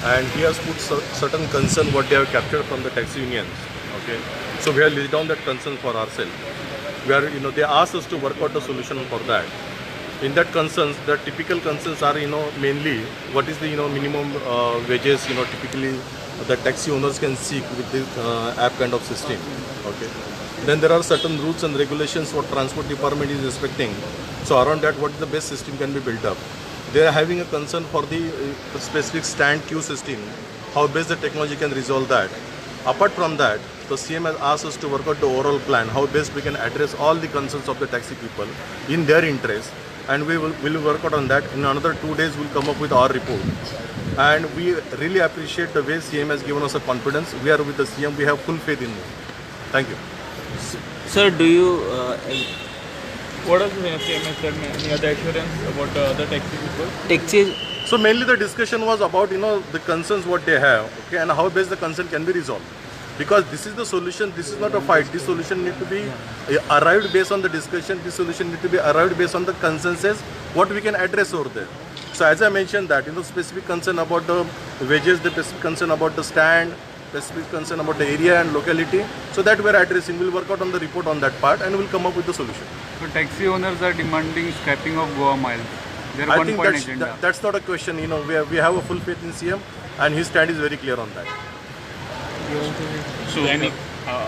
and he has put certain concern what they have captured from the taxi unions. Okay, so we have laid down that concern for ourselves. We are, they asked us to work out a solution for that. In that concerns, the typical concerns are, mainly what is the, minimum wages, typically the taxi owners can seek with the app kind of system. Okay. Then there are certain rules and regulations what transport department is expecting. So around that, what is the best system can be built up. They are having a concern for the specific stand queue system, how best the technology can resolve that. Apart from that, the CM has asked us to work out the overall plan, how best we can address all the concerns of the taxi people in their interest, and we will work out on that. In another 2 days, we'll come up with our report. And we really appreciate the way CM has given us a confidence. We are with the CM, we have full faith in him. Thank you. Sir, do you What does the CMS said? Any other assurance about the taxi people? taxi? So mainly the discussion was about, the concerns what they have, okay, and how best the concern can be resolved. Because this is the solution, this is not a fight. This solution need to be arrived based on the discussion. This solution need to be arrived based on the consensus, what we can address over there. So as I mentioned that, specific concern about the wages, the specific concern about the stand, specific concern about the area and locality. So that we are addressing. We'll work out on the report on that part and we'll come up with the solution. So taxi owners are demanding scrapping of Goa miles. Their I one think point agenda. that's not a question. We have a full faith in CM and his stand is very clear on that. So,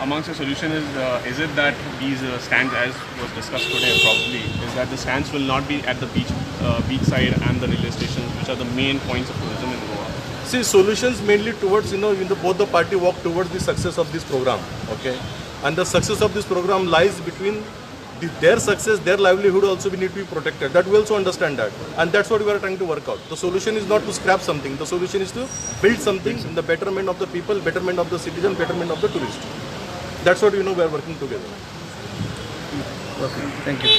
amongst the solution is it that these stands, as was discussed today, probably is that the stands will not be at the beach side and the railway stations, which are the main points of tourism in Goa. See, solutions mainly towards, both the party walk towards the success of this program, okay? And the success of this program lies between their success, their livelihood also we need to be protected. That we also understand that. And that's what we are trying to work out. The solution is not to scrap something. The solution is to build something in the betterment of the people, betterment of the citizen, betterment of the tourist. That's what, we are working together. Okay, thank you.